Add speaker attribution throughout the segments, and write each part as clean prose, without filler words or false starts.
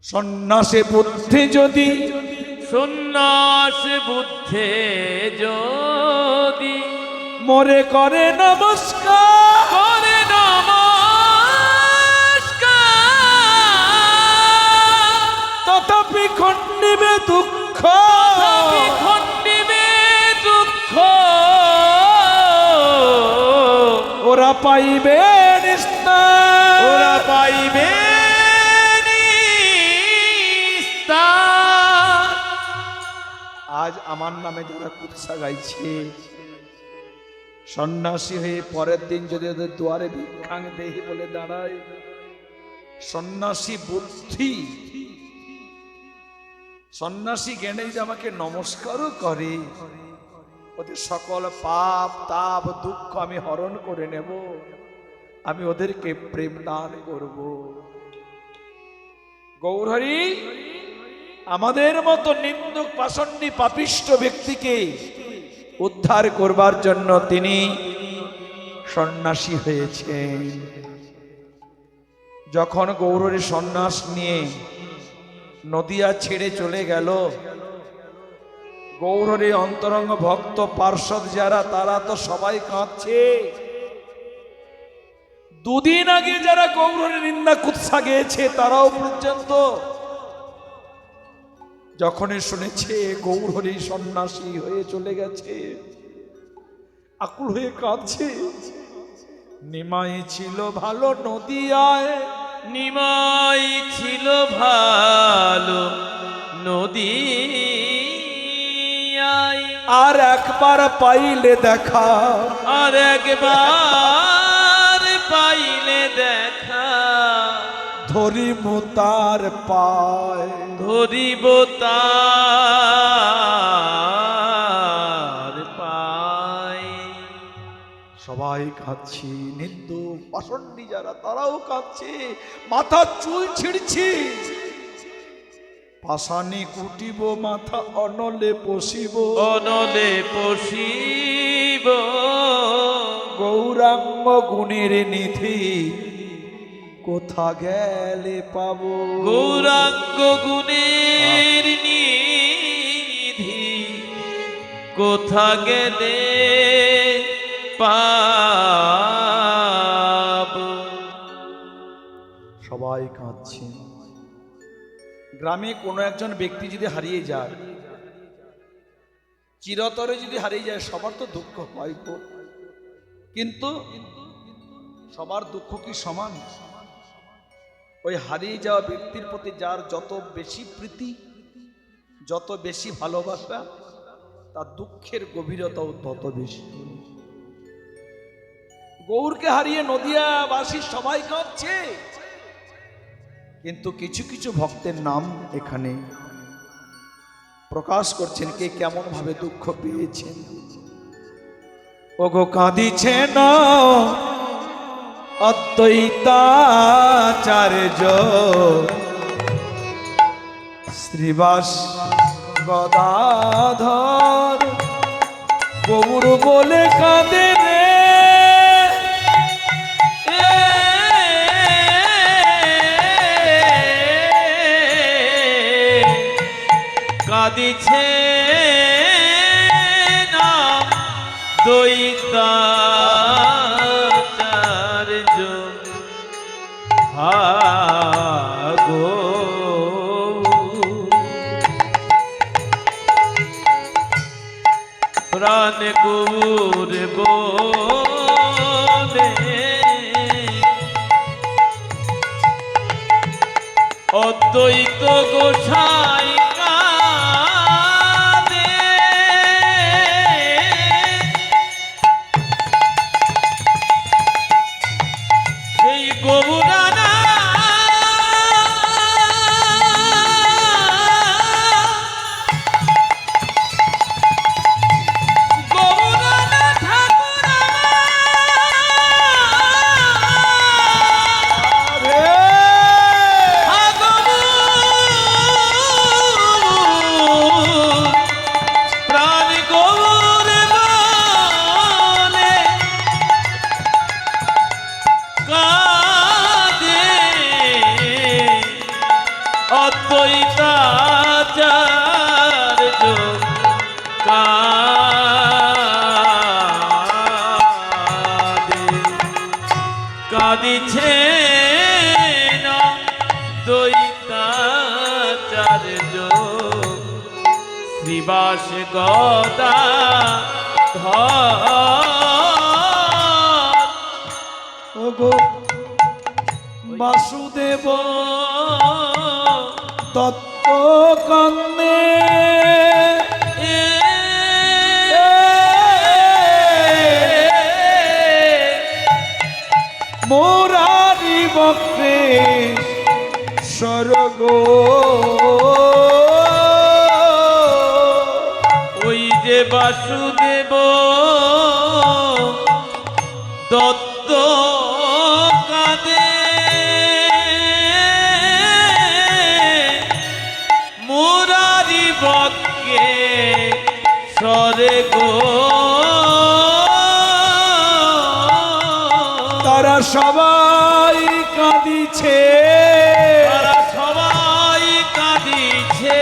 Speaker 1: সন্ন্যাসে বুদ্ধি যদি
Speaker 2: সন্ন্যাস বুদ্ধে যদি
Speaker 1: মোরে করে নমস্কার
Speaker 2: করে নমস্কার
Speaker 1: তথাপি খণ্ডিবে দুঃখ
Speaker 2: খণ্ডিবে দুঃখ
Speaker 1: ওরা পাইবে নিস্তার
Speaker 2: ওরা পাইবে নিস্তার।
Speaker 1: আজ আমার নামে যারা কুৎসা গাইছে, সন্ন্যাসী হয়ে পরের দিন যদি ওদের দুয়ারে ভিক্ষাং দেহি বলে দাঁড়ায়, সন্ন্যাসী বুদ্ধি সন্ন্যাসী জ্ঞানে যদি আমাকে নমস্কারও করে, ওদের সকল পাপ তাপ দুঃখ আমি হরণ করে নেব, আমি ওদেরকে প্রেম দান করব। গৌরহরি আমাদের মতো নিন্দুক পাষণ্ডী পাপিষ্ঠ ব্যক্তিকে উদ্ধার করবার জন্য তিনি সন্ন্যাসী হয়েছেন। যখন গৌরহরি সন্ন্যাস নিয়ে নদিয়া ছেড়ে চলে গেল, গৌরহরি অন্তরঙ্গ ভক্ত পার্ষদ যারা, তারা তো সবাই কাঁদছে। দুদিন আগে যারা গৌরহরি নিন্দা কুৎসা গেয়েছে, তারাও পর্যন্ত যখনই শুনেছে গৌরহরি সন্ন্যাসী হয়ে চলে গেছে, আকুল হয়ে কাঁদছে। নিমাই ছিল ভালো নদিয়ায়,
Speaker 2: নিমাই ছিল ভালো নদী,
Speaker 1: আর একবার পাইলে দেখা,
Speaker 2: আর একবার পাইলে দেখা,
Speaker 1: ধরিব তার পায়,
Speaker 2: ধরিব তার পায়।
Speaker 1: সবাই কাঁদছে, নিন্দু পাষণ্ডী যারা তারাও কাঁদছে, মাথা চুল ছিঁড়ছে। পাষাণে কুটিব মাথা অনলে পশিব,
Speaker 2: অনলে পশিব,
Speaker 1: গৌরাঙ্গ গুণের নিধি কোথা গেলে পাবো।
Speaker 2: গৌরাঙ্গ গুণের নিধি কোথা গেলে পাব।
Speaker 1: সবাই কাঁদছে। গ্রামে কোনো একজন ব্যক্তি যদি হারিয়ে যায়, চিরতরে যদি হারিয়ে যায়, সবার তো দুঃখ হয় গো। কিন্তু সবার দুঃখ কি সমান? ওই হারিয়ে যাওয়া ব্যক্তির প্রতি যার যত বেশি প্রীতি, যত বেশি ভালোবাসা, তার দুঃখের গভীরতাও তত বেশি। গৌরকে হারিয়ে নদিয়াবাসী সবাই কাঁদছে, কিন্তু কিছু কিছু ভক্তের নাম এখানে প্রকাশ করছেন কে কেমন ভাবে দুঃখ পেয়েছেন। ওগো কাঁদিছেন অদ্বৈতাচার্য, শ্রীবাস গদাধর, গৌর বলে কাঁদে রে,
Speaker 2: কাঁদিছে না দ্বৈতাচার্য, হাগো প্রাণ গৌর বলে অদ্বৈত গোসাই কাঁদে, সেই গৌরানা ঠাকুর বাস গদা
Speaker 1: ওগো বাসুদেব তত্ত্ব কান্দে মোরারি বক্রে স্বর্গ
Speaker 2: ওই যে বাসুদেব দত্ত কাঁদে মুরারি বক্ষে স্বর্গ
Speaker 1: তারা সবাই কাঁদিছে
Speaker 2: তারা সবাই কাঁদিছে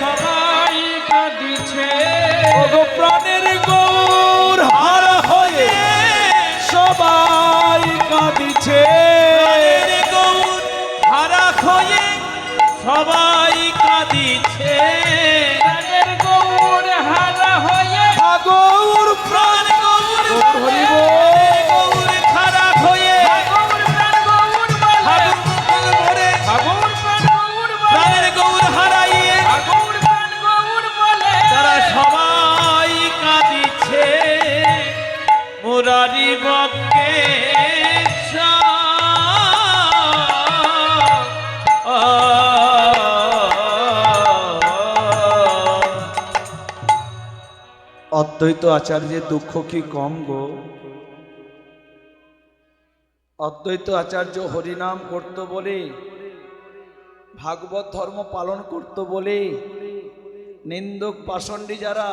Speaker 3: সবাই কাঁদিছে
Speaker 1: ওগো প্রাণের গৌর হার হয়ে সবাই কাঁদিছে
Speaker 2: প্রাণের গৌর হারা হয়ে সবাই কাঁদিছে
Speaker 3: প্রাণের গৌর হারা হয়ে
Speaker 1: গৌর প্রাণ
Speaker 2: গৌর
Speaker 1: হরিব
Speaker 2: গৌর খারাপ হয়ে
Speaker 3: গৌর প্রাণ গৌর বলে
Speaker 2: গৌর
Speaker 3: গৌর প্রাণ গৌর বলে
Speaker 2: প্রাণের গৌর হারাইয়ে
Speaker 3: গৌর প্রাণ গৌর বলে
Speaker 2: তারা সবাই কাঁদিছে মুরারি বক্ষে
Speaker 1: অদ্বৈত আচার্যের দুঃখ কি কম গো? অদ্বৈত আচার্য হরিনাম করত বলে, ভাগবত ধর্ম পালন করত বলে নিন্দক পাষণ্ডী যারা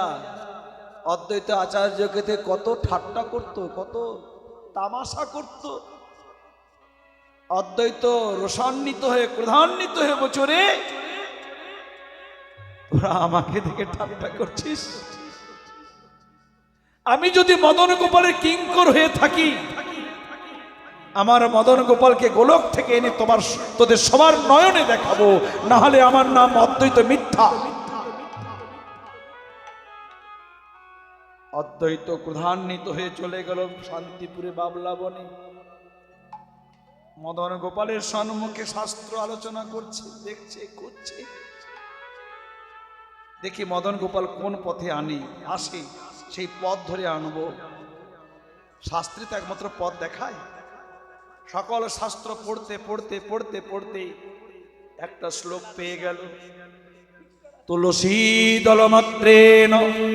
Speaker 1: অদ্বৈত আচার্যকে কত ঠাট্টা করত, কত তামাশা করত। অদ্বৈত রসান্বিত হয়ে ক্রোধান্বিত হয়ে বছরে তোরা আমাকে দেখে ঠাট্টা করছিস। আমি যদি মদন গোপালের কিঙ্কর হয়ে থাকি, আমার মদন গোপালকে গোলক থেকে এনে তোদের সবার নয়নে দেখাবো, না হলে আমার নাম অদ্বৈত মিথ্যা। অদ্বৈত ক্রোধান্বিত হয়ে চলে গেল শান্তিপুরে বাবলা বনে। মদন গোপালের সম্মুখে শাস্ত্র আলোচনা করছে, দেখছে, করছে। দেখি মদন গোপাল কোন পথে আসে, সেই পথ ধরে আনবো। শাস্ত্রে তো একমাত্র পথ দেখায়। সকল শাস্ত্র পড়তে পড়তে পড়তে পড়তে একটা শ্লোক পেয়ে গেল, তুলসী দলমাত্রেণ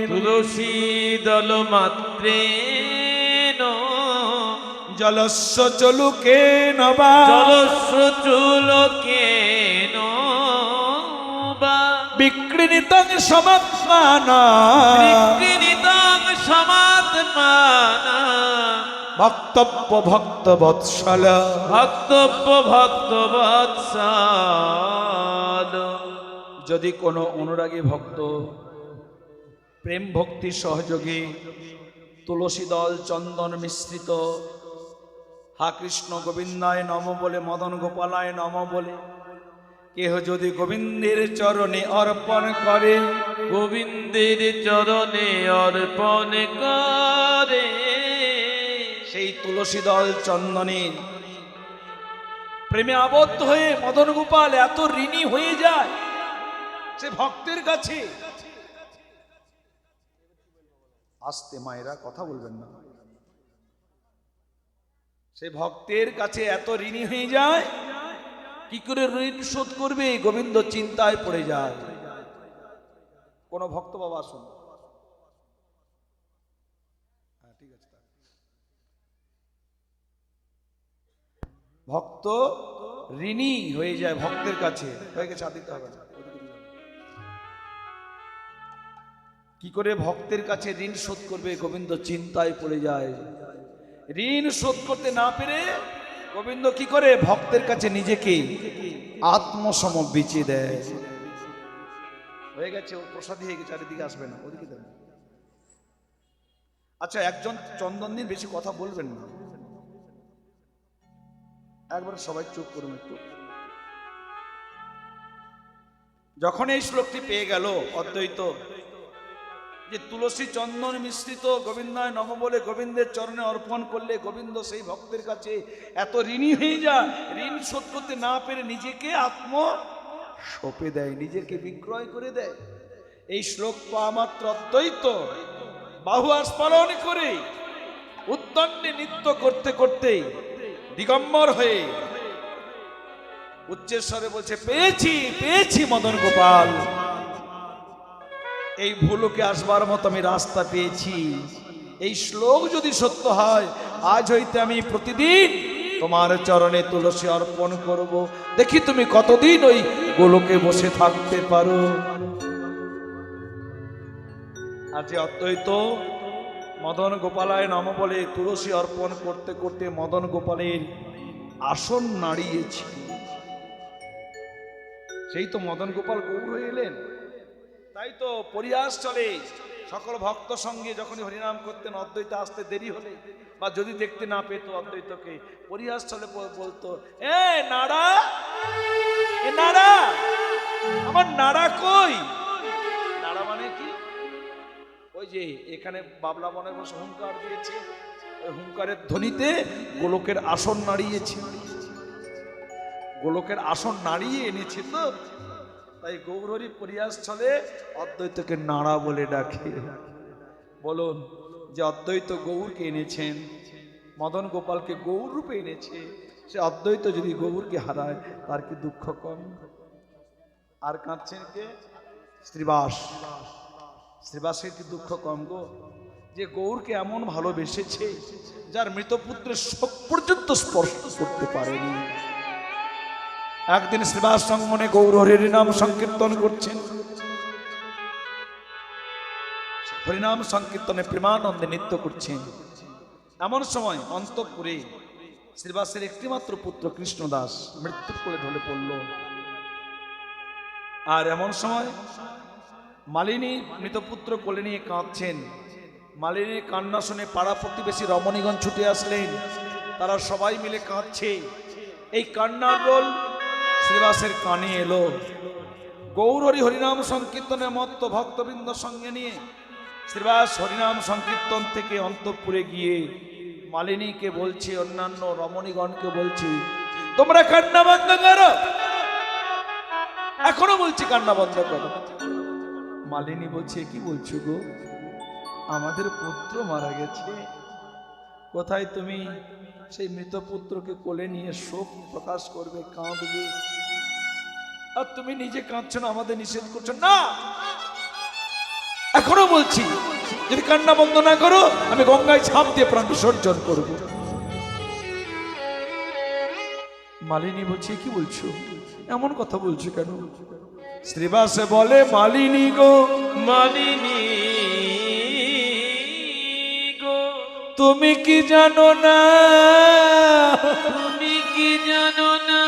Speaker 2: তুলসী দল মাত্রে
Speaker 1: জলস্য চলুকেন বা
Speaker 2: জলস্র চুলকে
Speaker 1: বিক্রিণিতং সমাত্মানা
Speaker 2: সমাত্মানা
Speaker 1: ভক্তব্য ভক্ত বৎসল
Speaker 2: ভক্তব্য ভক্ত বৎসল।
Speaker 1: যদি কোনো অনুরাগী ভক্ত প্রেম ভক্তি সহযোগী তুলসী দল চন্দন মিশ্রিত হা কৃষ্ণ গোবিন্দায় নম বলে, মদন গোপালায় নম বলে কেহ যদি গোবিন্দের চরণে অর্পণ করে,
Speaker 2: গোবিন্দের চরণে অর্পণ করে,
Speaker 1: সেই তুলসী দল চন্দনের প্রেমে আবদ্ধ হয়ে মদন গোপাল এত ঋণী হয়ে যায় সে ভক্তের কাছে। আস্তে মায়েরা, কথা বলবেন না। সে ভক্তের কাছে এত ঋণী হয়ে যায়, কি করে ঋণ শোধ করবে, গোবিন্দ চিন্তায় পড়ে যায়। কোন ভক্ত বাবা আসুন। হ্যাঁ, ঠিক আছে। ভক্ত ঋণী হয়ে যায় ভক্তের কাছে, হয়ে গেছে, আর দিতে হবে না। কি করে ভক্তের কাছে ঋণ শোধ করবে, গোবিন্দ চিন্তায় পড়ে যায়। ঋণ শোধ করতে না পেরে গোবিন্দ কি করে, ভক্তের কাছে নিজেকে আত্মসম বিচিয়ে দেয়। হয়ে গেছে, ও প্রসাদী হয়ে গেছে, চারিদিকে আসবে না, ওদিকে দেন। আচ্ছা, একজন চন্দন দিন, বেশি কথা বলবেন না, একবার সবাই চুপ করুন একটু। যখন এই শ্লোকটি পেয়ে গেল অদ্বৈত, যে তুলসী চন্দন মিশ্রিত গোবিন্দায় নম বলে গোবিন্দের চরণে অর্পণ করলে গোবিন্দ সেই ভক্তের কাছে এত ঋণী হয়ে যায়, ঋণ শোধ করতে না পেরে নিজেকে আত্ম সঁপে দেয়, নিজেকে বিক্রয় করে দেয়। এই শ্লোক পাওয়া মাত্র অদ্বৈত বাহু আস্ফালন করে উদ্দণ্ডে নৃত্য করতে করতে দিগম্বর হয়ে উচ্চস্বরে বলছে, পেয়েছি পেয়েছি মদন গোপাল, এই ভুলোকে আসবার মতো আমি রাস্তা পেয়েছি। এই শ্লোক যদি সত্য হয়, আজ হইতে আমি প্রতিদিন তোমার চরণে তুলসী অর্পণ করব, দেখি তুমি কতদিন ওই গোলকে বসে থাকতে পারো। আজ অদ্বৈত মদন গোপালায় নম বলে তুলসী অর্পণ করতে করতে মদন গোপালের আসন নাড়িয়েছে। সেই তো মদন গোপাল গৌর হয়ে এলেন। তাই তো পরিহাস চলে সকল ভক্ত সঙ্গে যখনই হরিনাম করতেন, অদ্বৈত আসতে দেরি হলে বা যদি দেখতে না পেত অদ্বৈতকে, পরিহাস চলে বলতো, এ নাড়া, এ নাড়া, আমার নাড়া কই? নাড়া মানে কি? ওই যে এখানে বাবলা বনে বসে হুঙ্কার দিয়েছে, ওই হুঙ্কারের ধ্বনিতে গোলকের আসন নাড়িয়েছে, গোলকের আসন নাড়িয়ে এনেছে। তো তাই গৌরহরি পরিহাস চলে অদ্বৈতকে নাড়া বলে ডাকে। বলুন, যে অদ্বৈত গৌরকে এনেছেন, মদন গোপালকে গৌর রূপে এনেছে, সে অদ্বৈত যদি গৌরকে হারায় তার কি দুঃখ কম? আর কাঁদছেন কে? শ্রীবাস। শ্রীবাসের কি দুঃখ কম গো? যে গৌরকে এমন ভালোবেসেছে, যার মৃতপুত্রের শোক পর্যন্ত স্পর্শ করতে পারেনি। একদিন শ্রীবাস সঙ্গনে গৌর হরির নাম সংকীর্তন করছেন, হরিনাম সংকীর্তনে প্রেমানন্দে নৃত্য করছেন। এমন সময় অন্তঃপুরে শ্রীবাসের একটিমাত্র পুত্র কৃষ্ণদাস মৃত্যুর কোলে ঢলে পড়ল। আর এমন সময় মালিনী মৃতপুত্র কোলে নিয়ে কাঁদছেন। মালিনীর কান্না শুনে পাড়া প্রতিবেশী রমণীগণ ছুটে আসলেন, তারা সবাই মিলে কাঁদছে। এই কান্নার রোল শ্রীবাসের কানে এলো। গৌরহরি হরিনাম সংকীর্তনে মত্ত ভক্তবৃন্দ সঙ্গে নিয়ে শ্রীবাস হরিনাম সংকীর্তন থেকে অন্তঃপুরে গিয়ে মালিনীকে বলছে, অন্যান্য রমণীগণকে বলছে, তোমরা কান্না বন্ধ করো। এখনো বলছি কান্না বন্ধ করো। মালিনী বলছে, কি বলছো গো? আমাদের পুত্র মারা গেছে, কোথায় তুমি সেই মৃত পুত্রকে কোলে নিয়ে শোক প্রকাশ করবে, কাঁদবে, আর তুমি নিজে কাঁদছো না, আমাদের নিষেধ করছো না। এখনো বলছি, যদি কান্না বন্ধ না করো আমি গঙ্গায় ঝাঁপ দিয়ে প্রাণ বিসর্জন করব। মালিনী বলছে, কি বলছো? এমন কথা বলছো কেন? শ্রীবাসে বলে, মালিনী গো,
Speaker 2: মালিনী গো,
Speaker 1: তুমি কি জানো না,
Speaker 2: তুমি কি জানো না,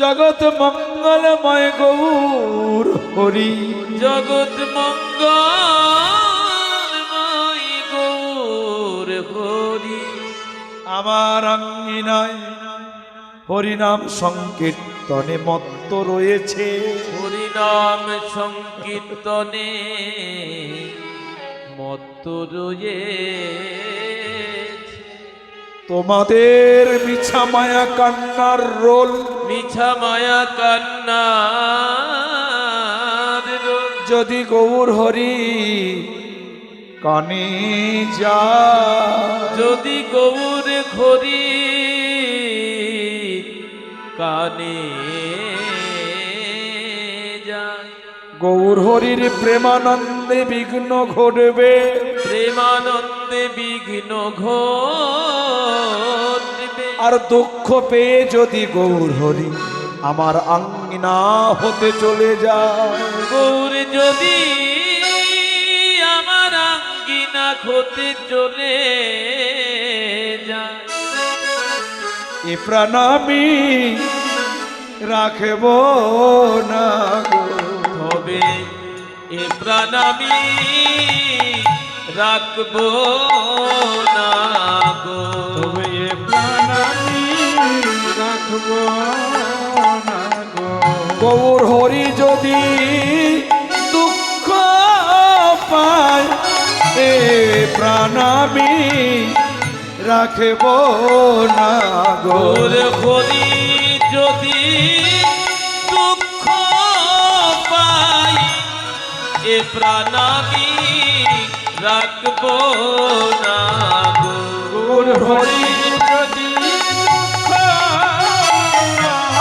Speaker 1: জগৎ মঙ্গলময় গৌর হরি,
Speaker 2: জগৎ মঙ্গলময় গৌর হরি,
Speaker 1: আমার আঙ্গিনায় হরিনাম সংকীর্তনে মত্ত রয়েছে,
Speaker 2: হরিনাম সংকীর্তনে মত্ত রয়েছে।
Speaker 1: তোমাদের মিছা মায়া কান্নার রোল,
Speaker 2: মিছা মায়া কান্নার রোল
Speaker 1: যদি গৌর হরি কানে যায়,
Speaker 2: যদি গৌর হরি কানে যায়,
Speaker 1: গৌর হরির প্রেমানন্দে বিঘ্ন ঘটবে,
Speaker 2: প্রেমানন্দে বিঘ্ন ঘটবে।
Speaker 1: আর দুঃখ পেয়ে যদি গৌর হরি আমার আঙ্গিনা হতে চলে যায়,
Speaker 2: গৌর যদি আমার আঙ্গিনা হতে চলে যায়,
Speaker 1: এ প্রাণ আমি রাখব না গো,
Speaker 2: তবে এ প্রাণ আমি রাখবো না গো,
Speaker 3: তবে এ প্রাণ আমি রাখব না
Speaker 1: গৌর হরি যদি দুঃখ পায় এ প্রাণ আমি রাখব না
Speaker 2: গৌর হরি যদি দুঃখ পাই এ প্রাণ আমি রাখব না
Speaker 1: গৌর হরি
Speaker 3: যদি দুঃখ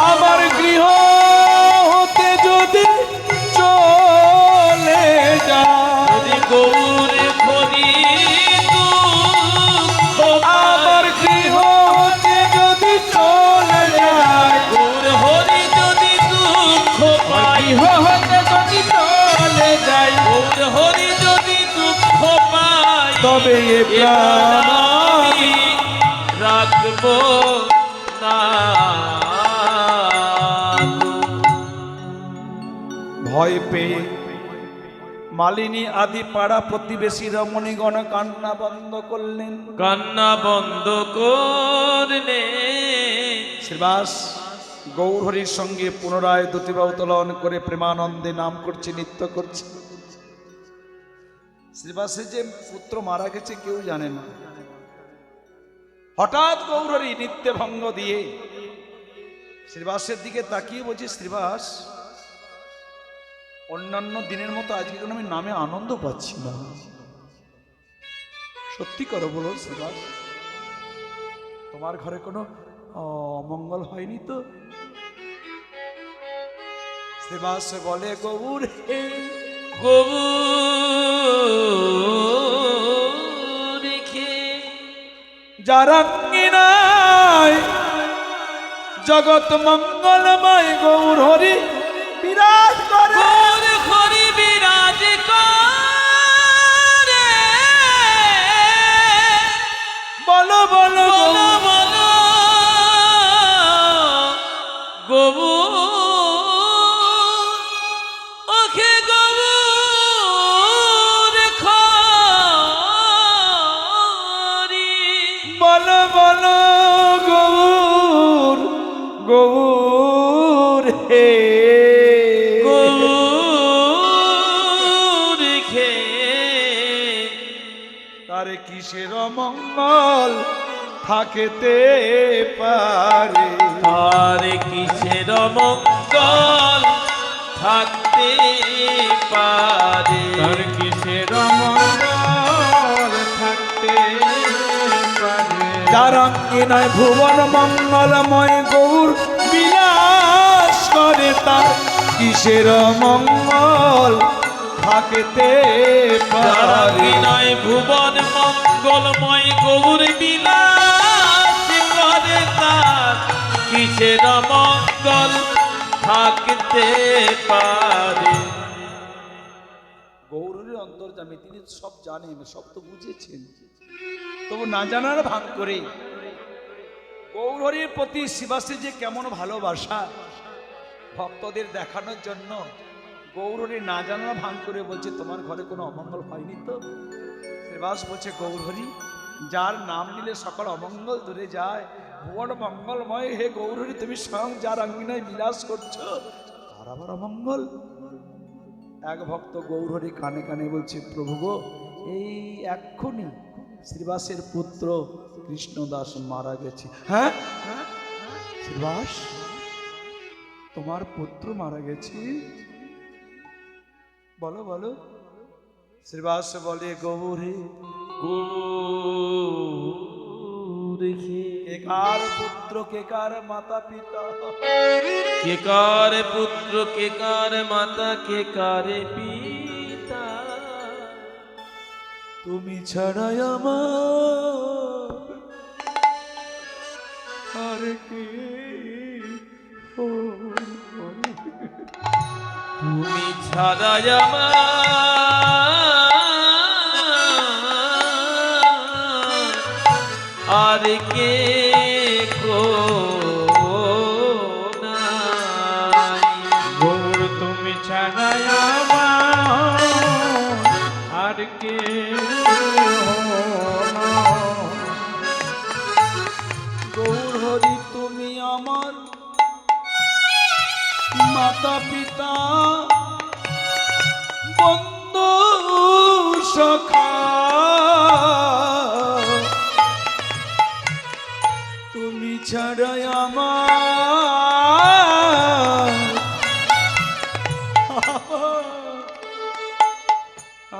Speaker 1: আমার গৃহ হতে যদি চলে যায়
Speaker 2: যদি গৌর হরি দুঃখ
Speaker 1: আমার গৃহ হতে যদি চলে যায়
Speaker 2: গৌর হরি যদি দুঃখ পাই
Speaker 3: ইহ হতে যদি চলে যায়
Speaker 2: গৌর হরি যদি দুঃখ পাই
Speaker 1: তবে এ প্রাণ
Speaker 2: আমি রাখব না
Speaker 1: ভয় পেয়ে মালিনী আদি পাড়া প্রতিবেশী রমণীগণ কান্না বন্ধ করলেন।
Speaker 2: কান্না বন্ধ করলে
Speaker 1: শ্রীবাস গৌরহরির সঙ্গে পুনরায় দুটি বাহু উত্তোলন করে প্রেমানন্দে নাম করছে, নৃত্য করছে। শ্রীবাসের যে পুত্র মারা গেছে কেউ জানে না। হঠাৎ গৌরহরি নিত্যে ভঙ্গ দিয়ে শ্রীবাসের দিকে তাকিয়ে বলছে, শ্রীবাস অন্যান্য দিনের মতো আজকে কোনো আমি নামে আনন্দ পাচ্ছি না। সত্যি করো বলো শ্রীবাস, তোমার ঘরে কোনো অমঙ্গল হয়নি তো? শ্রীবাস বলে, গৌর হে
Speaker 2: গৌর রেখে
Speaker 1: যারাঙ্গিনায় জগৎ মঙ্গলময় গৌর হরি বিরাজ করে।
Speaker 2: গৌর হরি বিরাজ করে
Speaker 1: বলো বলো
Speaker 2: বলো বলো গৌর ওখে গৌর হরি
Speaker 1: বলো বলো গৌর গৌর হে
Speaker 2: গৌর রেখে
Speaker 1: তারে কিসের মঙ্গল থাকেতে পারে?
Speaker 2: আর কিসের মঙ্গল থাকতে পারে
Speaker 3: তার কিসের মঙ্গল থাকতে পারে
Speaker 1: যারাঙ্গিনায় ভুবন মঙ্গলময় গৌর বিলাস করে, তার কিসের মঙ্গল থাকতে পারে?
Speaker 2: নয় ভুবন মঙ্গলময় গৌর বিলাস করে তার কিসের মঙ্গল থাকতে পারে
Speaker 1: গৌরের অন্তর্যামী, তিনি সব জানেন, সব তো বুঝেছেন, তবু না জানার ভান করে গৌরহরির প্রতি শিবাসী যে কেমন ভালোবাসা ভক্তদের দেখানোর জন্য গৌরহরি না জানার ভান করে বলছে, তোমার ঘরে কোনো অমঙ্গল হয়নি তো? শিবাস বলছে, গৌরহরি যার নাম নিলে সকল অমঙ্গল দূরে যায়, ভুবন মঙ্গলময় হে গৌরহরি, তুমি স্বয়ং যার আঙ্গিনায় বিলাস করছো, তার আবার অমঙ্গল? এক ভক্ত গৌরহরি কানে কানে বলছে, প্রভু গো, এই এক্ষুনি শ্রীবাসের পুত্র কৃষ্ণদাস মারা গেছে। হ্যাঁ শ্রীবাস, তোমার পুত্র মারা গেছে? বলো বলো। শ্রীবাস বলে, গৌরে
Speaker 2: গৌর রেখে
Speaker 1: কে কার পুত্র, কে কার মাতা পিতা?
Speaker 2: কে কার পুত্র, কে কার মাতা, কে কার পিতা?
Speaker 1: তুমি ছাড়াই আমার আর কে?
Speaker 2: তুমি ছাড়া আমার আর কে গো নাই?
Speaker 3: গৌর তুমি ছাড়া আমার আর কে
Speaker 1: গৌর হরি তুমি আমার মাতা পিতা বন্ধু সখা তুমি ছাড়া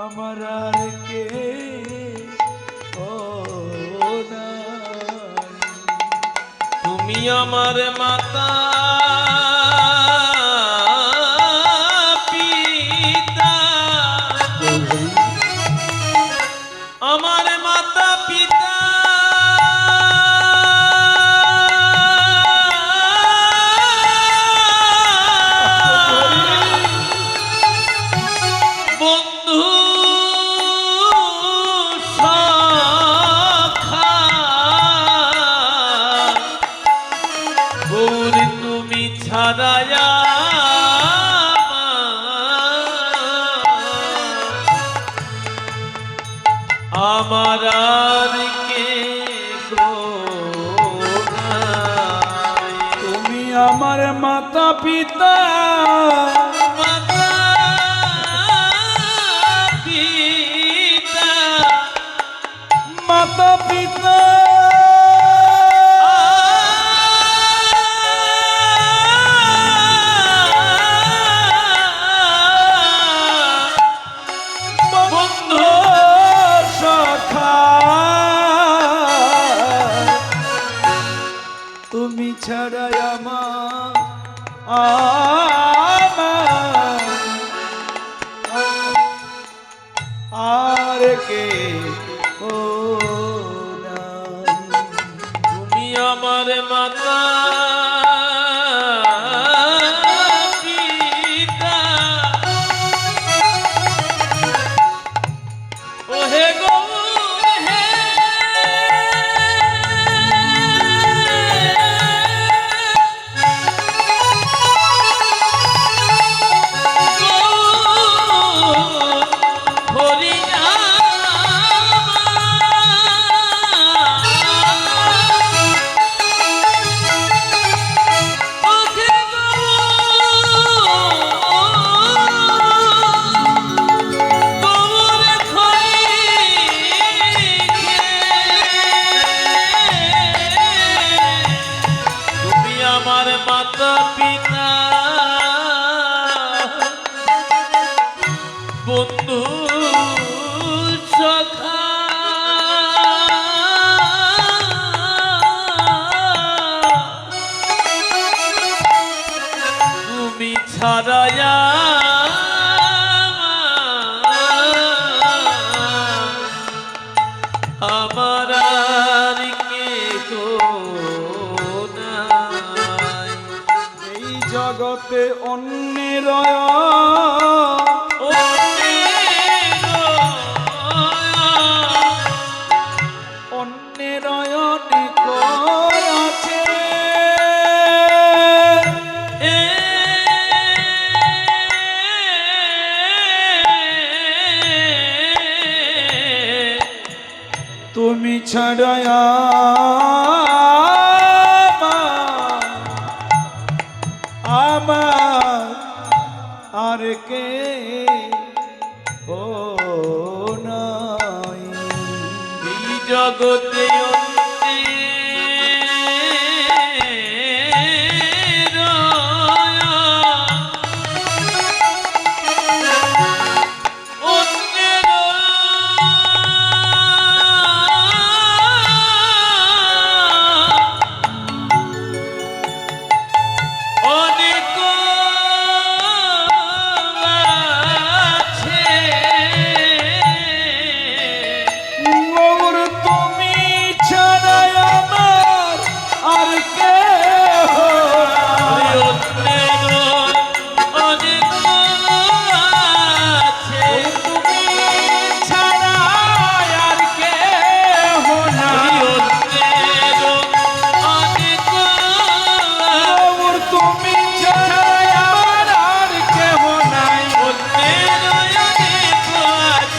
Speaker 1: আমার আর কে ও নাই।
Speaker 2: তুমি আমার মাতা পিতা, আমার মাতা পিতা বন্ধু সখা গৌরী তুমি ছাড়ায়া আমার আর কে গো নাই।
Speaker 1: তুমি আমার মাতা পিতা
Speaker 2: মাতা পিতা
Speaker 1: মাতা পিতা
Speaker 2: বন্ধু
Speaker 1: সখা তুমি ছাড়া আমার আর কে ও নাই।
Speaker 2: তুমি আমার মাতা পিতা ওহে গো হে হরিয়া তুমি আমার মাতা পিতা বন্ধু সখা তুমি ছাড়ায়া আমার আর কে গো নাই।
Speaker 1: এই জগতে অন্যের অন্যের অনেক আছে তুমি ছাড়া আমার আর কে ও নাই।
Speaker 2: এই জগতে
Speaker 1: গৌর তুমি ছাড়া আমার আর কে তুমি ছাড়া আর কে গৌর তুমি ছাড়া আমার আর কে নাই।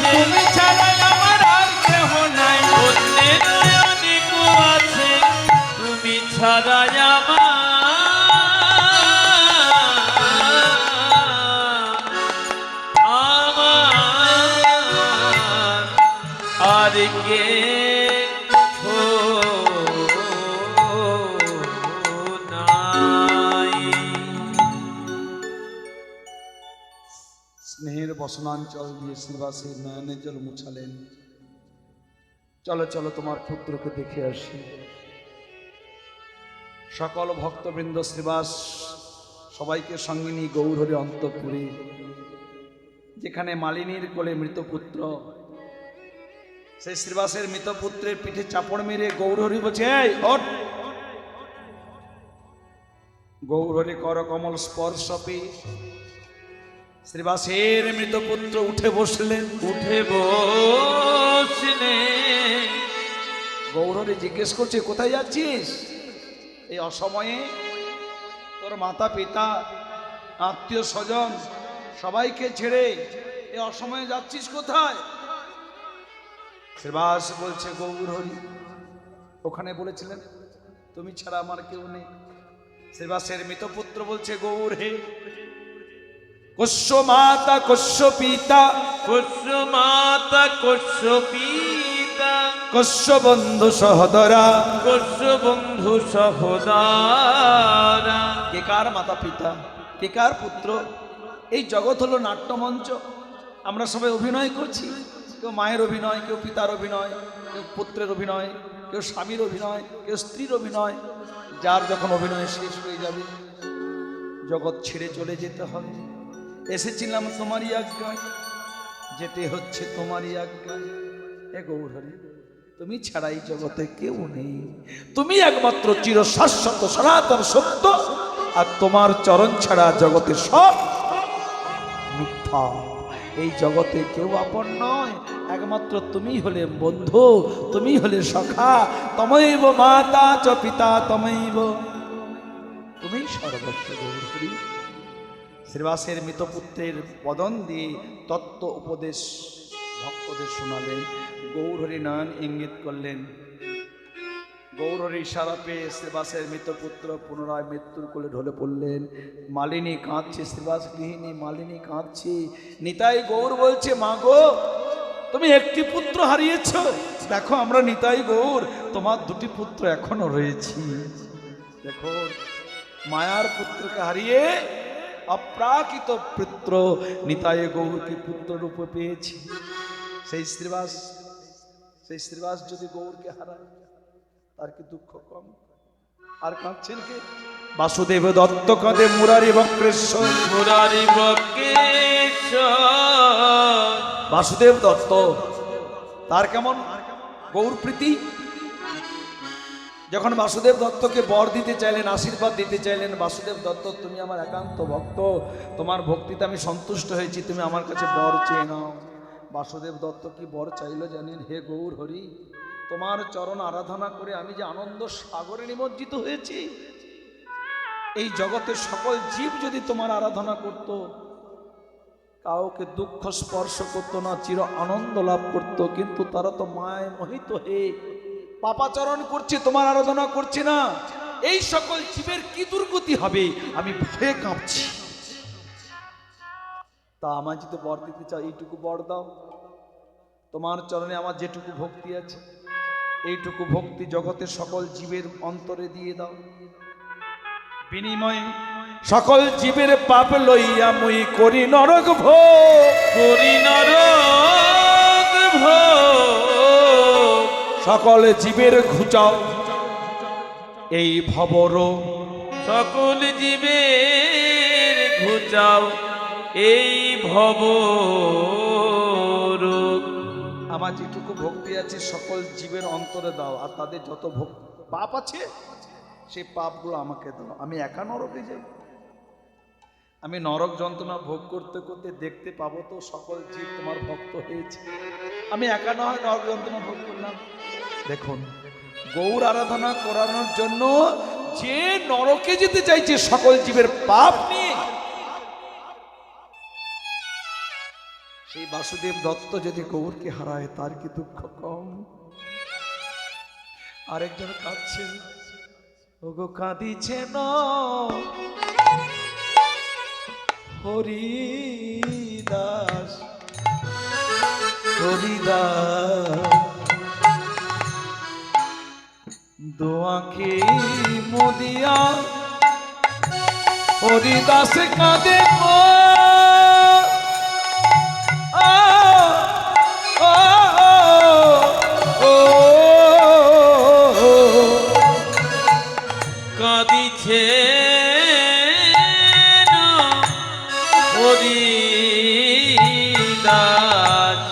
Speaker 1: তুমি ছাড়া আমার আর কে নাই।
Speaker 2: তুমি ছাড়া আমার
Speaker 1: বসনাঞ্চল দিয়ে শ্রীবাসের নয়নের জল মুছালেন। চলো চলো তোমার পুত্রকে দেখে আসি। সকল ভক্তবৃন্দ শ্রীবাস সবাইকে সঙ্গে নিয়ে গৌরহরি অন্তঃপুরে, যেখানে মালিনীর কোলে মৃত পুত্র, সেই শ্রীবাসের মৃত পুত্রের পিঠে চাপড় মেরে গৌরহরি বলছে, এই ওঠ। গৌরহরি কর কমল স্পর্শ পেয়ে শ্রীবাসের মৃত পুত্র উঠে বসলেন।
Speaker 2: উঠে বসলে
Speaker 1: গৌরহরি জিজ্ঞেস করছে, কোথায় যাচ্ছিস এই অসময়ে? তোর মাতা পিতা আত্মীয় স্বজন সবাইকে ছেড়ে এই অসময়ে যাচ্ছিস কোথায়? শ্রীবাস বলছে, গৌরহরি ওখানে বলেছিলেন তুমি ছাড়া আমার কেউ নেই। শ্রীবাসের মৃত পুত্র বলছে, গৌর হে, কস্য মাতা কস্য পিতা,
Speaker 2: কস্য মাতা কস্য পিতা,
Speaker 1: কস্য বন্ধু সহোদরা,
Speaker 2: কস্য বন্ধু সহোদরা।
Speaker 1: কে কার মাতা পিতা, কে কার পুত্র? এই জগৎ হলো নাট্যমঞ্চ। আমরা সবাই অভিনয় করছি, কেউ মায়ের অভিনয়, কেউ পিতার অভিনয়, কেউ পুত্রের অভিনয়, কেউ স্বামীর অভিনয়, কেউ স্ত্রীর অভিনয়। যার যখন অভিনয় শেষ হয়ে যাবে, জগৎ ছেড়ে চলে যেতে হবে। এসেছিলাম তোমারই আজ্ঞায়, যেতে হচ্ছে তোমারই আজ্ঞায়। হে গৌরহরি, তুমি ছাড়াই জগতে কেউ নেই। তুমি একমাত্র চির শাশ্বত সনাতন সত্য, আর তোমার চরণ ছাড়া জগতে সব মিথ্যা। এই জগতে কেউ আপন নয়, একমাত্র তুমি হলে বন্ধু, তুমি হলে সখা। তমৈব মাতা চ পিতা তমৈব, তুমি সর্বস্ব গৌরহরি। শ্রীবাসের মৃতপুত্রের বদন দিয়ে তত্ত্ব উপদেশ ভক্তদের শোনালেন। গৌরহরি নয়ন ইঙ্গিত করলেন। গৌরহরি ইশারা পেয়ে শ্রীবাসের মৃতপুত্র পুনরায় মৃত্যুর কোলে ঢলে পড়লেন। মালিনী কাঁদছে, শ্রীবাস গৃহিণী মালিনী কাঁদছে। নিতাই গৌর বলছে, মা গো, তুমি একটি পুত্র হারিয়েছ, দেখো আমরা নিতাই গৌর তোমার দুটি পুত্র এখনো রয়েছি। দেখো, মায়ার পুত্রকে হারিয়ে অপ্রাকৃত পুত্র নিতাই গৌরকে পুত্র রূপে পেয়েছি। সেই শ্রীবাস যদি গৌরকে হারায়, তার কি দুঃখ কম? আর কাঁদছেন কে? বাসুদেব দত্ত কাঁদে মুরারি বক্রেশ্বর,
Speaker 2: মুরারি বক্রেশ্বর।
Speaker 1: বাসুদেব দত্ত তার কেমন গৌর প্রীতি। যখন বাসুদেব দত্তকে বর দিতে চাইলেন, আশীর্বাদ দিতে চাইলেন, বাসুদেব দত্ত তুমি আমার একান্ত ভক্ত, তোমার ভক্তিতে আমি সন্তুষ্ট হয়েছি, তুমি আমার কাছে বর চেয়ে নাও। বাসুদেব দত্ত কি বর চাইলো জানেন? হে গৌর হরি, তোমার চরণ আরাধনা করে আমি যে আনন্দ সাগরে নিমজ্জিত হয়েছি, এই জগতের সকল জীব যদি তোমার আরাধনা করত, কাউকে দুঃখ স্পর্শ করতো না, চির আনন্দ লাভ করত। কিন্তু তারা তো মায় মোহিত হয়ে পাপাচরণ করছে, তোমার আরাধনা করছে না। এই সকল জীবের কি দুর্গতি হবে, আমি ভয়ে কাঁপছি। তা আমার যদি বর দিতে চাও, এইটুকু বর দাও। তোমার চরণে আমার যেটুকু ভক্তি আছে, এইটুকু ভক্তি জগতের সকল জীবের অন্তরে দিয়ে দাও। বিনিময়ে সকল জীবের পাপ লইয়া মুই করি নরক ভোগ,
Speaker 2: করি নরক ভোগ।
Speaker 1: সকল জীবের ঘুচাও এই ভবরোগ,
Speaker 2: সকল জীবের ঘুচাও এই ভবরোগ।
Speaker 1: আমার যেটুকু ভক্তি আছে সকল জীবের অন্তরে দাও, আর তাদের যত পাপ আছে সেই পাপগুলো আমাকে দাও। আমি একা নরকে যাই, আমি নরক যন্ত্রণা ভোগ করতে করতে দেখতে পাবো তো সকল জীব তোমার ভক্ত হয়েছে। আমি একা নয় নরক যন্ত্রণা ভোগ করলাম। দেখুন, গৌর আরাধনা করানোর জন্য যে নরকে যেতে চাইছে সকল জীবের পাপ নিয়ে, সেই বাসুদেব দত্ত যদি গৌরকে হারায়, তার কি দুঃখ কম? আরেকজন কাঁদছেন, ওগো কাঁদিছেন হরিদাস, হরিদাস দোয়াকে মুদিয়া, হরিদাস কাঁদে গো
Speaker 2: কাঁদিছে হরিদাস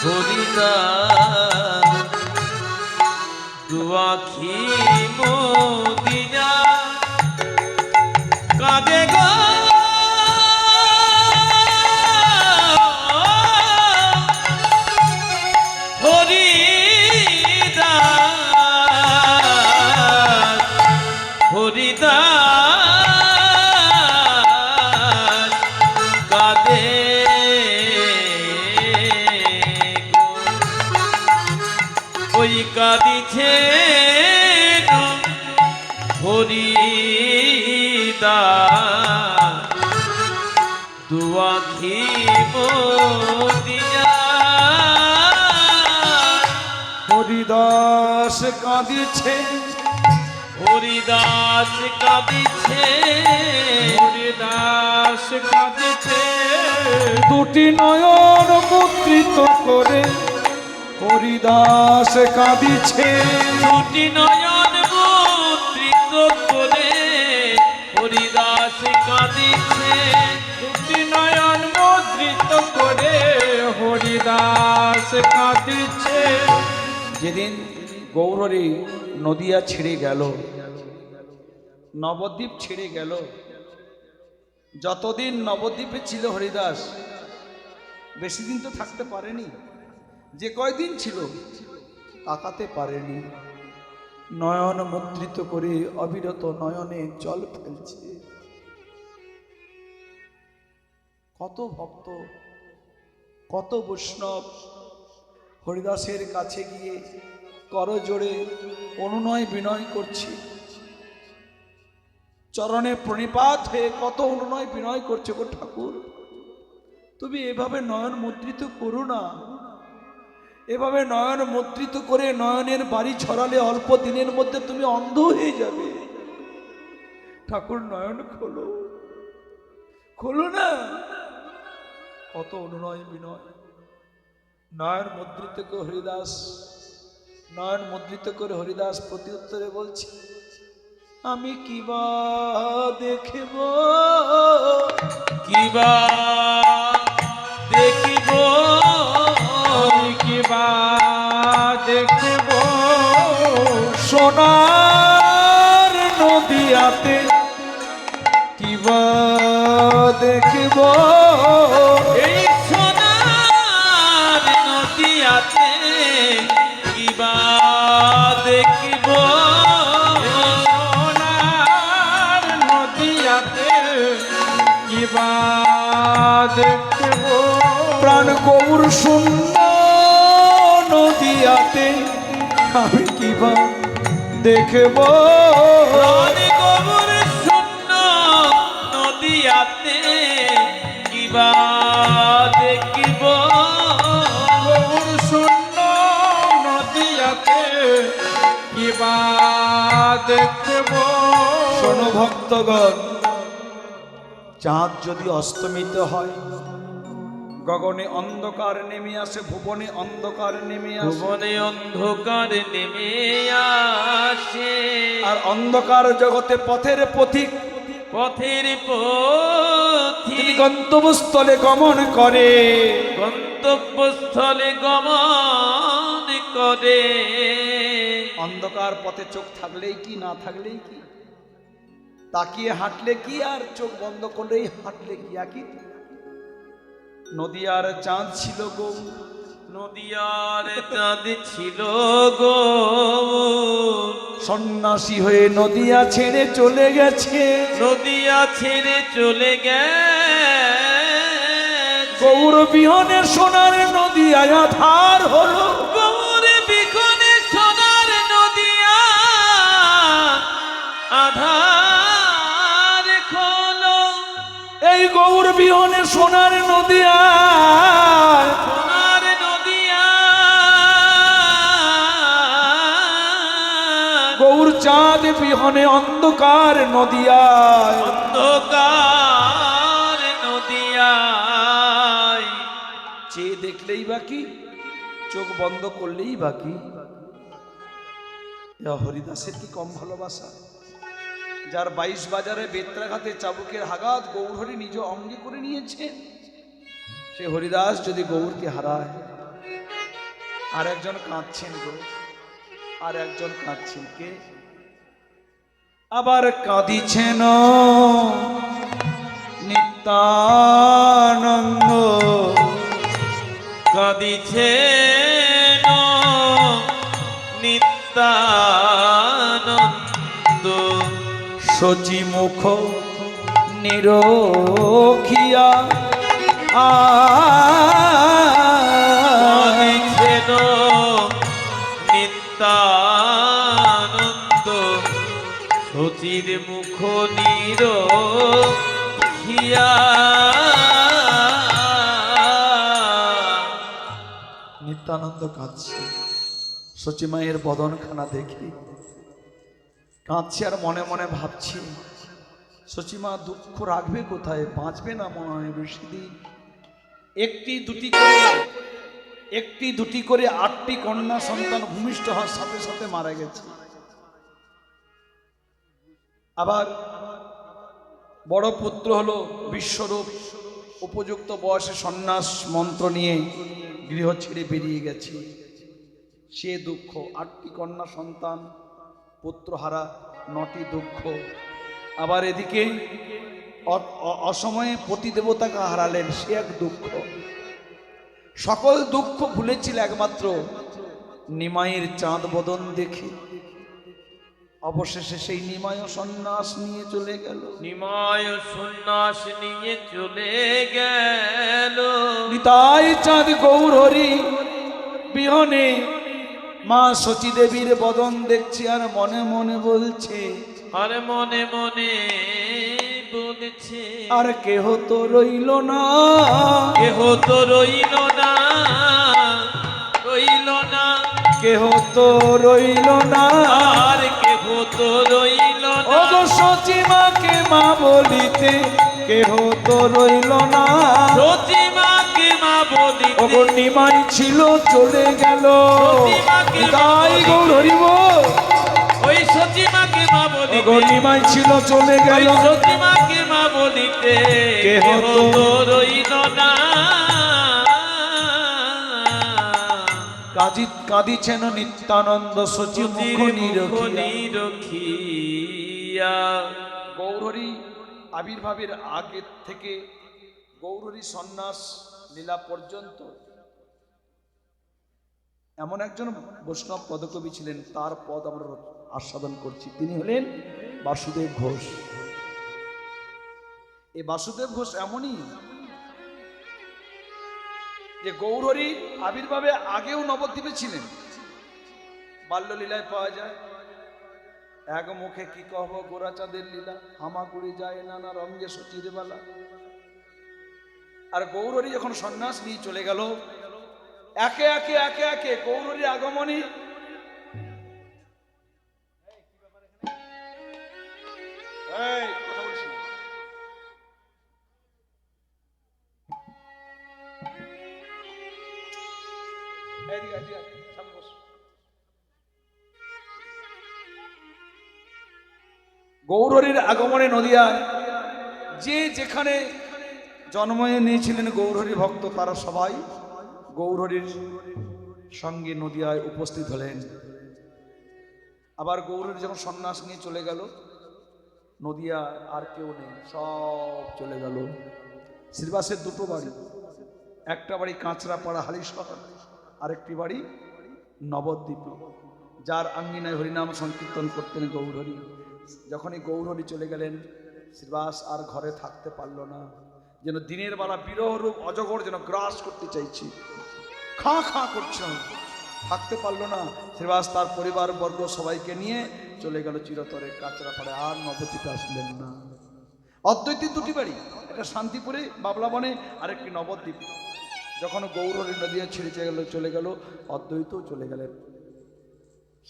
Speaker 2: হরিদাস দুয়াখি মোদিয়া কাঁদে গো হরিদাস কাঁদে ওই কাঁদিছে হরিদাস দুয়াখি মোদিয়া
Speaker 1: হরিদাস কাঁদিছে
Speaker 2: হরিদাস কাঁদিছে
Speaker 3: হরিদাস কাঁদিছে
Speaker 1: দুটি নয়ন মুদ্রিত করে হরিদাস কাঁদিছে
Speaker 2: দুটি নয়ন মুদ্রিত করে হরিদাস কাঁদিছে
Speaker 3: দুটি নয়ন মুদ্রিত করে হরিদাস কাঁদিছে
Speaker 1: যেদিন গৌরী নদিয়া ছেড়ে গেল, নবদ্বীপ ছেড়ে গেল, যতদিন নবদ্বীপে ছিল হরিদাস বেশি দিন তো থাকতে পারেনি, যে কয়দিন ছিল তাকাতে পারেনি। নয়ন মুদ্রিত করে অবিরত নয়নে জল ফেলছে। কত ভক্ত, কত বৈষ্ণব হরিদাসের কাছে গিয়ে করজোড়ে অনুনয় বিনয় করছে, চরণে প্রণিপাত হয়ে কত অনুনয় বিনয় করছে, গো ঠাকুর তুমি এভাবে নয়ন মুদ্রিত করো না, এভাবে নয়ন মুদ্রিত করে নয়নের বাড়ি ছড়ালে অল্প দিনের মধ্যে তুমি অন্ধ হয়ে যাবে। ঠাকুর নয়ন খোলো, খোলো না। কত অনুনয় বিনয়, নয়ন মুদ্রিত করে হরিদাস, নয়ন মুদ্রিত করে হরিদাস প্রতি উত্তরে বলছে, আমি কিবা দেখিব,
Speaker 2: কিবা দেখিব,
Speaker 3: আমি কিবা দেখিব
Speaker 1: সোনার নদিয়াতে, কিবা দেখিব
Speaker 2: এই সোনার নদিয়াতে কিবা দেখিব,
Speaker 3: সোনার নদিয়াতে কিবা দেখিব
Speaker 1: প্রাণ গৌর শূন্য নদিয়াতে আমি কিবা দেখব,
Speaker 2: প্রাণ গৌর শূন্য নদিয়াতে কিবা দেখিব,
Speaker 3: গৌর শূন্য নদিয়াতে কিবা দেখিব
Speaker 1: শোনো ভক্তগণ, চাঁদ যদি অস্তমিত হয়, গগনে অন্ধকার নেমে আসে, ভুবনে অন্ধকার নেমে আসে,
Speaker 2: ভুবনে অন্ধকার নেমে আসে,
Speaker 1: আর অন্ধকার জগতে পথের পথিক
Speaker 2: পথের
Speaker 1: তিনি
Speaker 2: পথিক
Speaker 1: গন্তব্যস্থলে গমন করে,
Speaker 2: গন্তব্যস্থলে গমন করে।
Speaker 1: অন্ধকার পথে চোখ থাকলেই কি, না থাকলেই কি, তাকিয়ে হাঁটলে কি আর চোখ বন্ধ করলেই হাঁটলে কি একই। নদিয়ার চাঁদ ছিল গো,
Speaker 2: নদিয়ার চাঁদ ছিল গো,
Speaker 1: সন্ন্যাসী হয়ে নদিয়া ছেড়ে চলে গেছে,
Speaker 2: নদিয়া ছেড়ে চলে গেছে,
Speaker 1: গৌর বিহনে সোনার নদিয়া আধার হলো,
Speaker 2: গৌর বিকনে সোনার নদিয়া আধার খোলো,
Speaker 1: এই গৌর বিহনে সোনার নদিয়া,
Speaker 2: সোনার নদিয়া
Speaker 1: গৌর চাঁদ বিহনে অন্ধকার নদিয়ায়,
Speaker 2: অন্ধকার নদিয়ায়
Speaker 1: চেয়ে দেখলেই বাকি, চোখ বন্ধ করলেই বাকি। হরিদাসের কি কম ভালোবাসা, যার 22 বাজারে বেত্রাঘাতে চাবুকের আঘাত গৌরহরি নিজ অঙ্গে করে নিয়েছে, সে হরিদাস যদি গৌরকে হারায়। আর একজন কাঁদছেন গো, আর একজন কাঁদছেন কে? আবার কাঁদিছেন নিত্যানন্দ,
Speaker 2: কাঁদিছেন নিত্যানন্দ,
Speaker 1: শচী মুখ নিরখিয়া
Speaker 2: কাঁদিছেন নিত্যানন্দ, শচীর মুখ নিরখিয়া।
Speaker 1: নিত্যানন্দ কাঁদছে, শচী মায়ের বদনখানা দেখি কাঁদছে, আর মনে মনে ভাবছি শচীমা দুঃখ রাখবে কোথায়, বাঁচবে না মনে হয় বেশি দিন। একটি দুটি করে 8টি কন্যা সন্তান ভূমিষ্ঠ হওয়ার সাথে সাথে মারা গেছে। আবার বড় পুত্র হলো বিশ্বরূপ, উপযুক্ত বয়সে সন্ন্যাস মন্ত্র নিয়ে গৃহ ছেড়ে বেরিয়ে গেছে। সে দুঃখ, 8টি কন্যা সন্তান, পুত্রহারা, 9টি দুঃখ। আবার এদিকে অসময়ে পতিদেবতাকে হারালেন, সে এক দুঃখ। সকল দুঃখ ভুলেছিল একমাত্র নিমাইয়ের চাঁদ বদন দেখে। অবশেষে সেই নিমায় সন্ন্যাস নিয়ে চলে গেল,
Speaker 2: নিমায় সন্ন্যাস নিয়ে চলে গেল।
Speaker 1: নিতাই চাঁদ গৌরহরি বিহনে মা শচী দেবীর বদন দেখছে, আর মনে মনে বলছে,
Speaker 2: আর মনে মনে বলছে,
Speaker 1: আর কেহ তো রইল না,
Speaker 2: কেহ তো রইল না, রইল না,
Speaker 1: কেহ তো রইল না,
Speaker 2: আর কেহ তো রইল না।
Speaker 1: ও গো শচী মাকে মা বলিতে কেহ তো রইল না।
Speaker 2: শচী মাকে মা বলিতে,
Speaker 1: ও গো নিমাই ছিল চলে গেল, তাই গৌরহরি বল।
Speaker 2: ওই শচী মাকে মা
Speaker 1: ও গো
Speaker 2: বলিতে,
Speaker 1: নিমাই ছিল চলে
Speaker 2: ওই
Speaker 1: গেল,
Speaker 2: শচী মাকে মা বলিতে
Speaker 1: কেহ
Speaker 2: কেহ
Speaker 1: তো
Speaker 2: তো রইল না।
Speaker 1: কাঁদিছেন নিত্যানন্দ শচী মুখ নিরখিয়া।
Speaker 2: নিরখিয়া।
Speaker 1: গৌরহরি আবির্ভাবের আগে থেকে গৌরহরি সন্ন্যাস লীলা পর্যন্ত এমন একজন বৈষ্ণব পদকবি ছিলেন, তার পদ আমরা আস্বাদন করছি। তিনি হলেন বাসুদেব ঘোষ। এই বাসুদেব ঘোষ এমনই যে গৌরহরি আবির্ভাবে আগেও নবদ্বীপে ছিলেন। বাল্যলীলায় পাওয়া যায়, এক মুখে কি কহব গোরাচাঁদের লীলা, হামাগুড়ি যায় নানা রঙ্গে শচীর বেলা। আর গৌরহরি যখন সন্ন্যাস নিয়ে চলে গেল, একে একে একে একে গৌরহরির আগমনী কথা বলছি না। এদিকে, এদিকে, সামনে বস। গৌরহরির আগমনে নদিয়ায় যে যেখানে জন্ম নিয়েছিলেন গৌরহরি ভক্ত, তারা সবাই গৌরহরির সঙ্গে নদিয়ায় উপস্থিত হলেন। আবার গৌরহরি যখন সন্ন্যাস নিয়ে চলে গেল, নদিয়া আর কেউ নেই, সব চলে গেল। শ্রীবাসের 2টো বাড়ি, একটা বাড়ি কাঁচরাপাড়া হালিশহর, আরেকটি বাড়ি নবদ্বীপে, যার আঙ্গিনায় হরিনাম সংকীর্তন করতেন গৌরহরি। যখনই গৌরহরি চলে গেলেন, শ্রীবাস আর ঘরে থাকতে পারল না, যেন দিনের বেলা বিরহ রূপ অজগর যেন গ্রাস করতে চাইছে, খাঁ খাঁ করছে, থাকতে পারল না। শ্রীবাস তার পরিবার বর্গ সবাইকে নিয়ে চলে গেল চিরতরে কাঁচরাপাড়ে, আর নবদ্বীপে আসলেন না। অদ্বৈতের 2টি বাড়ি, একটা শান্তিপুরে বাবলাবনে, আরেকটি নবদ্বীপে। যখন গৌরহরি নদিয়া ছেড়ে চলে গেল, অদ্বৈতও চলে গেলেন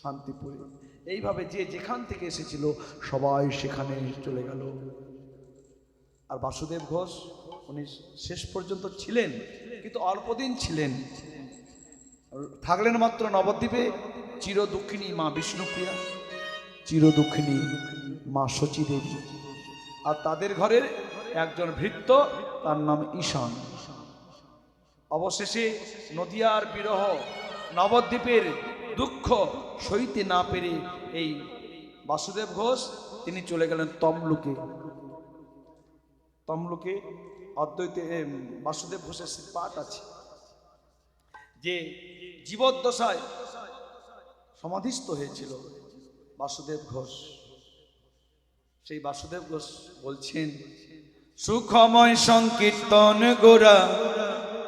Speaker 1: শান্তিপুরে। এইভাবে যে যেখান থেকে এসেছিল সবাই সেখানে চলে গেল। আর বাসুদেব ঘোষ উনি শেষ পর্যন্ত ছিলেন, কিন্তু অল্পদিন ছিলেন, থাকলেন মাত্র নবদ্বীপে। চির দুঃখিনী মা বিষ্ণুপ্রিয়া, চির দুঃখিনী মা শচী দেবী, আর তাদের ঘরের একজন ভৃত্য, তার নাম ঈশান। অবশেষে নদিয়ার বিরহ, নবদ্বীপের দুঃখ সইতে না পেরে এই বাসুদেব ঘোষ তিনি চলে গেলেন তমলুকে। তমলুকে অদ্বৈতে বাসুদেব ঘোষের পাঠ আছে যে জীবদ্দশায় সমাধিস্থ হয়েছিল বাসুদেব ঘোষ। সেই বাসুদেব ঘোষ বলছেন, সুখময় সংকীর্তন গোরা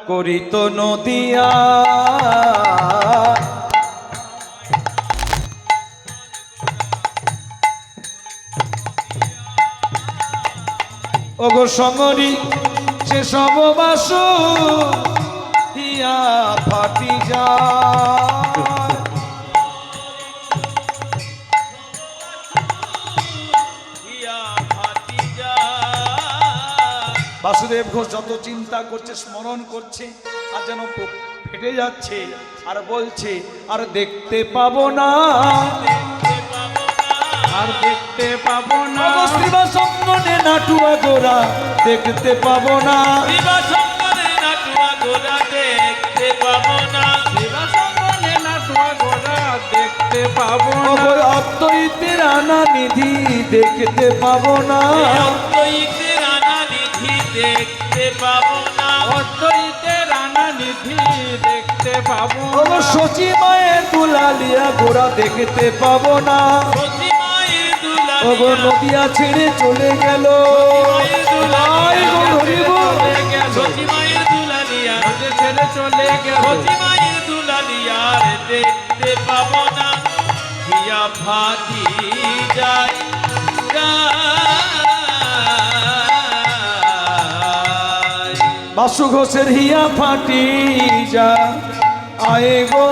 Speaker 1: করিত নদিয়া, ওগো সঙ্গরি সে সব বাসু হিয়া ফাটি যায়। বাসুদেব ঘোষ যত চিন্তা করছে, স্মরণ করছে, আর যেন ফেটে যাচ্ছে, আর বলছে আর দেখতে পাবো না,
Speaker 3: আর দেখতে পাবো না,
Speaker 1: শ্রীবা সঙ্গনে নাটুয়া গোরা দেখতে পাবো না,
Speaker 2: শিবা সঙ্গনে নাটুয়া গোরা দেখতে পাবো না,
Speaker 3: শিবা সঙ্গনে নাটুয়া গোরা দেখতে পাবো না,
Speaker 1: অদ্বৈতের আনা নিধি দেখতে পাবো না,
Speaker 2: অদ্বৈতের আনা নিধি দেখতে পাবো না,
Speaker 3: অদ্বৈতের আনা নিধি দেখতে পাবো
Speaker 1: ওগো
Speaker 3: না,
Speaker 1: শচী মায়ের দুলালিয়া গোরা দেখতে পাবো না,
Speaker 2: সতী মায়ের
Speaker 1: ওগো
Speaker 2: দুলালিয়া,
Speaker 1: নদিয়া ছেড়ে চলে গেল, আয় গো হরি বল।
Speaker 2: সতী মায়ের দুলালিয়া,
Speaker 3: নদী ছেড়ে চলে গেল,
Speaker 2: সতী মায়ের দুলালিয়ার দেখতে পাবো না, হিয়া ফাটি যায়
Speaker 1: বাসু ঘোষের হিয়া ফাটি যা, আয় গো